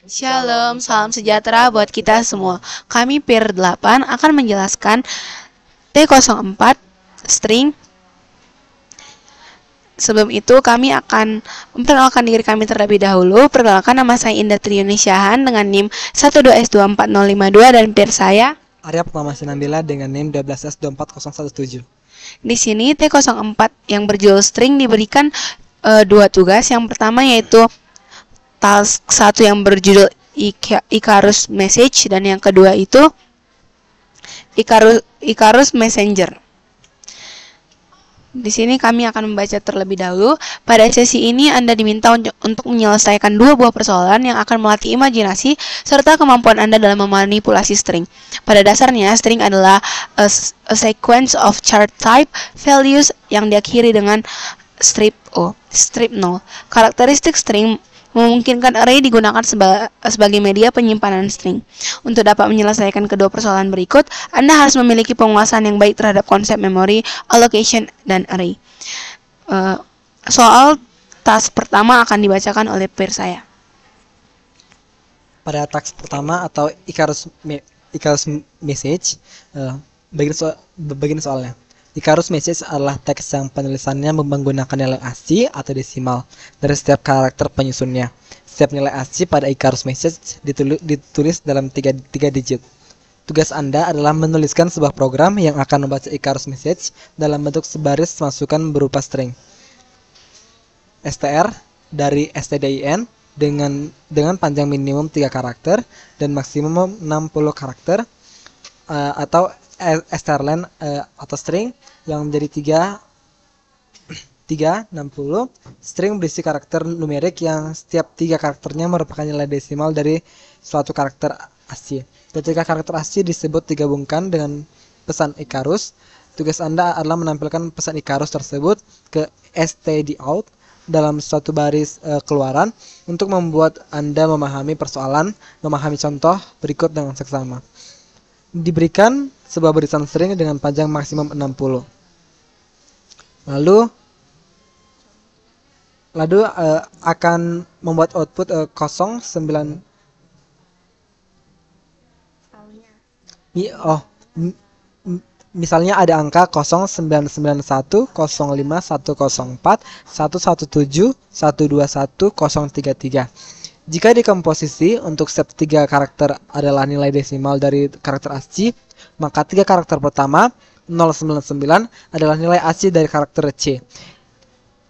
Shalom, salam sejahtera buat kita semua. Kami Peer 8 akan menjelaskan T04 string. Sebelum itu kami akan memperkenalkan diri kami terlebih dahulu. Perkenalkan, nama saya Indah Triunisyahan dengan NIM 12S24052 dan peer saya Arya Pratama Sinambela dengan NIM 12S24017. Di sini T04 yang berjudul string diberikan dua tugas. Yang pertama yaitu task 1 yang berjudul Icarus Message dan yang kedua itu Icarus Messenger. Di sini kami akan membaca terlebih dahulu. Pada sesi ini Anda diminta untuk menyelesaikan dua buah persoalan yang akan melatih imajinasi serta kemampuan Anda dalam memanipulasi string. Pada dasarnya, string adalah a sequence of chart type values yang diakhiri dengan strip null. Karakteristik string memungkinkan array digunakan sebagai media penyimpanan string. Untuk dapat menyelesaikan kedua persoalan berikut, Anda harus memiliki penguasaan yang baik terhadap konsep memori, allocation, dan array. Soal task pertama akan dibacakan oleh peer saya. Pada task pertama atau Icarus Message, bagian soalnya. Icarus Message adalah teks yang penulisannya menggunakan nilai ASCII atau desimal dari setiap karakter penyusunnya. Setiap nilai ASCII pada Icarus Message ditulis dalam 3 digit. Tugas Anda adalah menuliskan sebuah program yang akan membaca Icarus Message dalam bentuk sebaris masukan berupa string str dari stdin dengan panjang minimum 3 karakter dan maksimum 60 karakter, atau strlen atau string yang menjadi 360 string berisi karakter numerik yang setiap 3 karakternya merupakan nilai desimal dari suatu karakter ASCII. Ketika karakter ASCII disebut digabungkan dengan pesan Icarus, tugas Anda adalah menampilkan pesan Icarus tersebut ke stdout dalam suatu baris keluaran untuk membuat Anda memahami contoh berikut dengan seksama. Diberikan sebuah barisan string dengan panjang maksimum 60. Lalu akan membuat output 09. Misalnya ada angka 0991 05104 117 121 033. Jika dikomposisi untuk setiap 3 karakter adalah nilai desimal dari karakter ASCII, maka 3 karakter pertama 099 adalah nilai ASCII dari karakter C.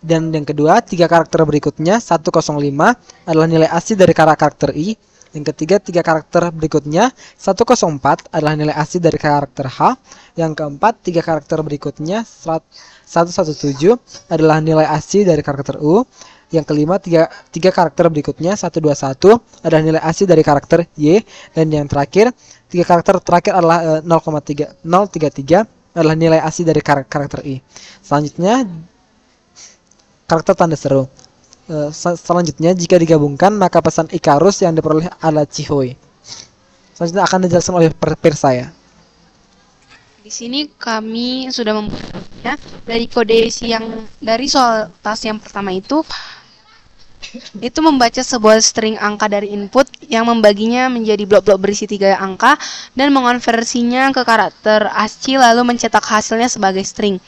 Dan yang kedua, 3 karakter berikutnya 105 adalah nilai ASCII dari karakter I. Yang ketiga, 3 karakter berikutnya 104 adalah nilai ASCII dari karakter H. Yang keempat, 3 karakter berikutnya 117 adalah nilai ASCII dari karakter U. Yang kelima, 3 karakter berikutnya 121 adalah nilai ASCII dari karakter Y. Dan yang terakhir, 3 karakter terakhir adalah 033 adalah nilai ASCII dari karakter I. Selanjutnya, karakter tanda seru. Selanjutnya, jika digabungkan maka pesan Icarus yang diperoleh adalah Cihoy. Selanjutnya akan dijelaskan oleh peer saya. Di sini kami sudah membuatnya dari kode dari soal task yang pertama itu membaca sebuah string angka dari input yang membaginya menjadi blok-blok berisi 3 angka dan mengonversinya ke karakter ASCII lalu mencetak hasilnya sebagai string.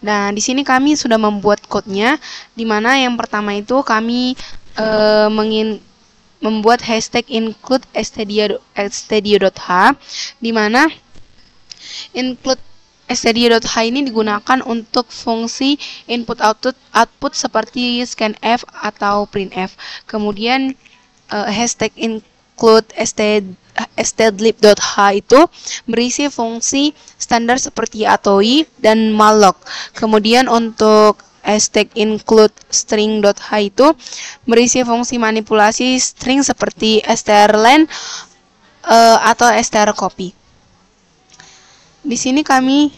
Nah, di sini kami sudah membuat code-nya, di mana yang pertama itu kami membuat hashtag include stdio.h, di mana include stdio.h ini digunakan untuk fungsi input output seperti scanf atau printf. Kemudian hashtag include stdlib.h itu berisi fungsi standar seperti atoi dan malloc. Kemudian untuk hashtag include string.h itu berisi fungsi manipulasi string seperti strlen atau strcopy. Di sini kami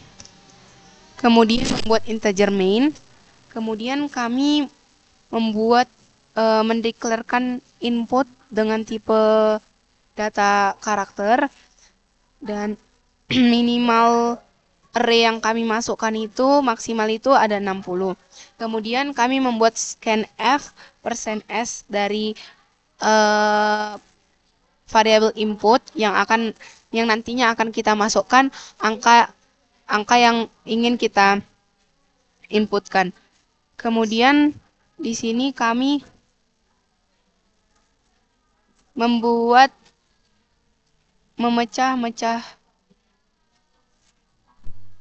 kemudian membuat integer main. Kemudian kami membuat mendeklarkan input dengan tipe data karakter dan minimal array yang kami masukkan itu maksimal itu ada 60. Kemudian kami membuat scanf %s dari variabel input yang nantinya akan kita masukkan angka yang ingin kita inputkan. Kemudian di sini kami membuat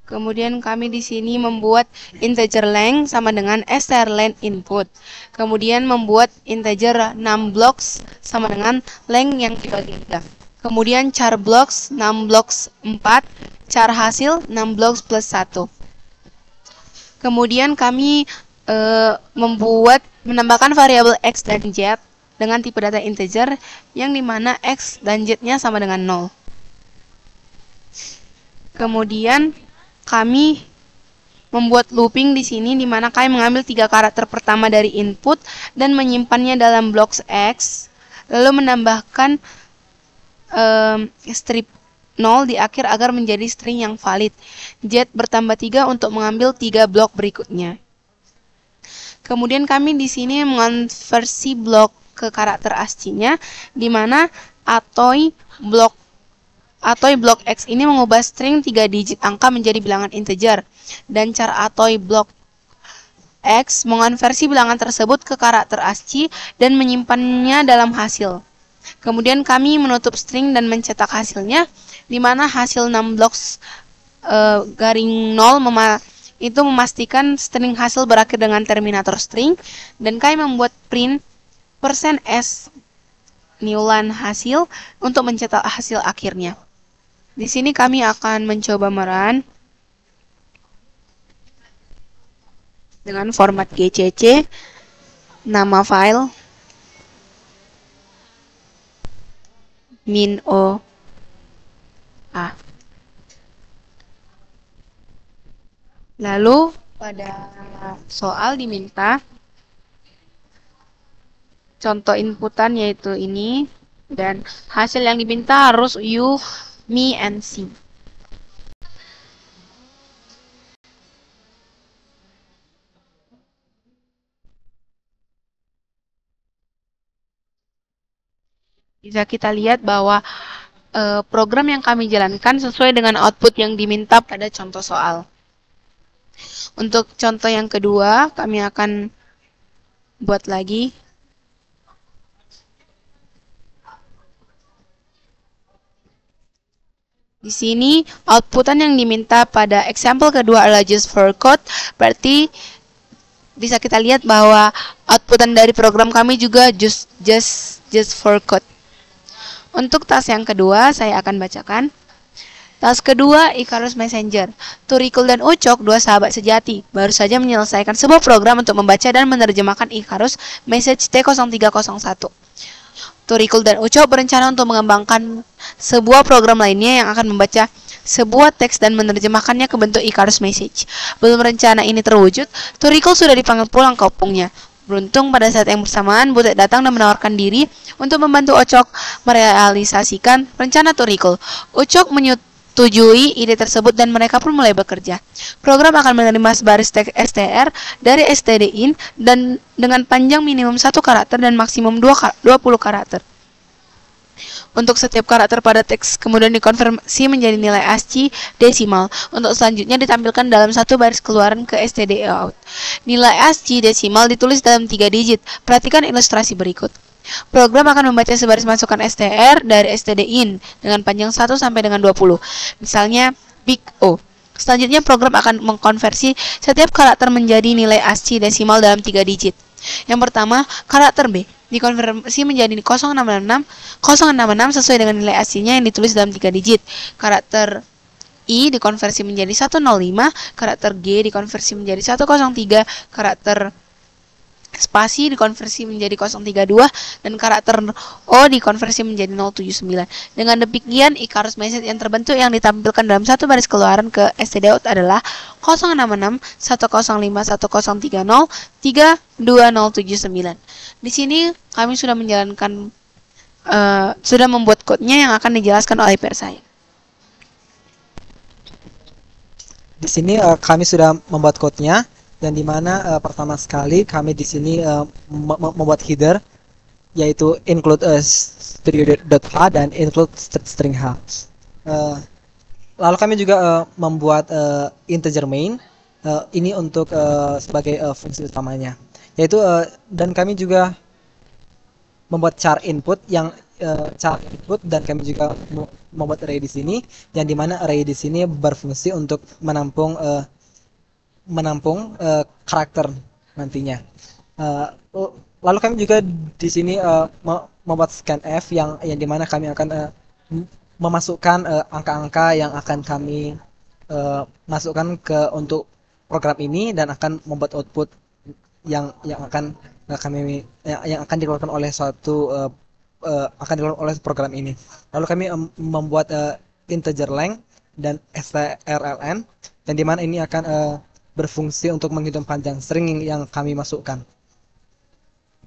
Kemudian kami di sini membuat integer length sama dengan str length input. Kemudian membuat integer num blocks sama dengan length yang dibagi 3. Kemudian char blocks 6 blocks 4, char hasil 6 blocks plus 1. Kemudian kami menambahkan variabel x dan z dengan tipe data integer yang dimana x dan z-nya sama dengan 0. Kemudian kami membuat looping di sini di mana kami mengambil 3 karakter pertama dari input dan menyimpannya dalam blok X, lalu menambahkan strip 0 di akhir agar menjadi string yang valid. Z bertambah 3 untuk mengambil 3 blok berikutnya. Kemudian kami di sini mengonversi blok ke karakter ASCII-nya di mana atoy blok X ini mengubah string 3 digit angka menjadi bilangan integer, dan char atoy blok X mengonversi bilangan tersebut ke karakter ASCII dan menyimpannya dalam hasil. Kemudian kami menutup string dan mencetak hasilnya, di mana hasil 6 blocks garing 0 itu memastikan string hasil berakhir dengan terminator string, dan kami membuat print %s newline hasil untuk mencetak hasil akhirnya. Di sini kami akan mencoba merun dengan format GCC, nama file min_o a. Lalu pada soal diminta contoh inputan yaitu ini, dan hasil yang diminta harus u, mi, and c. Bisa kita lihat bahwa program yang kami jalankan sesuai dengan output yang diminta pada contoh soal. Untuk contoh yang kedua, kami akan buat lagi. Di sini, outputan yang diminta pada example kedua adalah just for code, berarti bisa kita lihat bahwa outputan dari program kami juga just for code. Untuk task yang kedua, saya akan bacakan. Task kedua, Icarus Messenger. Turikul dan Ucok, dua sahabat sejati, baru saja menyelesaikan sebuah program untuk membaca dan menerjemahkan Icarus Message T0301. Turikul dan Ucok berencana untuk mengembangkan sebuah program lainnya yang akan membaca sebuah teks dan menerjemahkannya ke bentuk Icarus Message. Belum rencana ini terwujud, Turikul sudah dipanggil pulang ke opungnya. Beruntung pada saat yang bersamaan, Butet datang dan menawarkan diri untuk membantu Ucok merealisasikan rencana Turikul. Ucok menyetujui ide tersebut dan mereka pun mulai bekerja. Program akan menerima sebaris teks str dari stdin dan dengan panjang minimum 1 karakter dan maksimum 20 karakter. Untuk setiap karakter pada teks kemudian dikonversi menjadi nilai ASCII desimal. Untuk selanjutnya ditampilkan dalam satu baris keluaran ke stdout. Nilai ASCII desimal ditulis dalam 3 digit. Perhatikan ilustrasi berikut. Program akan membaca sebaris masukan str dari stdin dengan panjang 1 sampai dengan 20. Misalnya big O. Selanjutnya program akan mengkonversi setiap karakter menjadi nilai ASCII desimal dalam 3 digit. Yang pertama, karakter B dikonversi menjadi 066 sesuai dengan nilai ASCII-nya yang ditulis dalam 3 digit. Karakter I dikonversi menjadi 105, karakter G dikonversi menjadi 103, karakter spasi dikonversi menjadi 032, dan karakter O dikonversi menjadi 079. Dengan demikian, Icarus Message yang terbentuk yang ditampilkan dalam satu baris keluaran ke stdout adalah 066 105 1030 32079. Di sini kami sudah menjalankan sudah membuat kodenya yang akan dijelaskan oleh peer saya. Di sini kami sudah membuat kodenya, dan di mana pertama sekali kami di sini membuat header, yaitu include studio.h dan include string h. Lalu kami juga membuat integer main ini untuk sebagai fungsi utamanya, yaitu dan kami juga membuat char input dan kami juga membuat array di sini, yang dimana array di sini berfungsi untuk menampung karakter nantinya. Lalu kami juga di sini membuat scanf yang dimana kami akan memasukkan angka-angka yang akan kami masukkan untuk program ini dan akan membuat output yang akan dikeluarkan oleh program ini. Lalu kami membuat integer length dan strlen, dan dimana ini akan berfungsi untuk menghitung panjang string yang kami masukkan.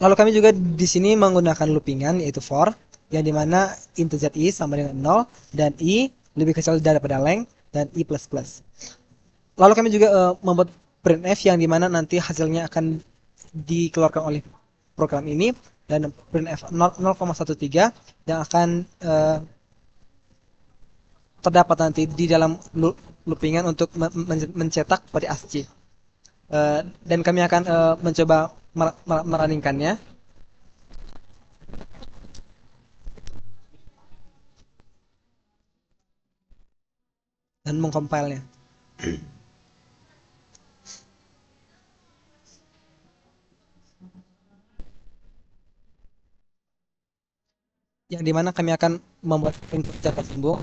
Lalu kami juga di sini menggunakan loopingan, yaitu for, yang dimana integer i sama dengan 0 dan i lebih kecil daripada length dan i++. Lalu kami juga membuat printf yang dimana nanti hasilnya akan dikeluarkan oleh program ini, dan printf 0,13 yang akan terdapat nanti di dalam loopingan untuk mencetak pada ASCII. Dan kami akan mencoba merunningkannya. Dan mengcompile-nya. Yang dimana kami akan membuat input jarak sambung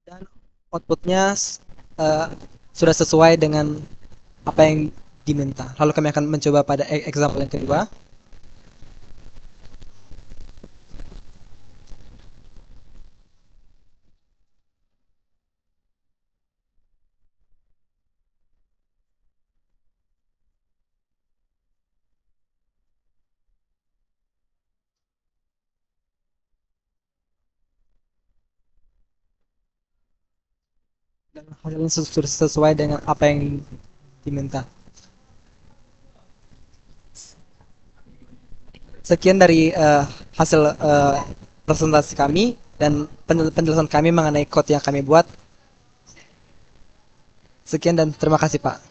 dan outputnya sudah sesuai dengan apa yang diminta. Lalu kami akan mencoba pada example yang kedua. Dan hasilnya sesuai dengan apa yang diminta. Sekian dari hasil presentasi kami dan penjelasan kami mengenai code yang kami buat. Sekian dan terima kasih, Pak.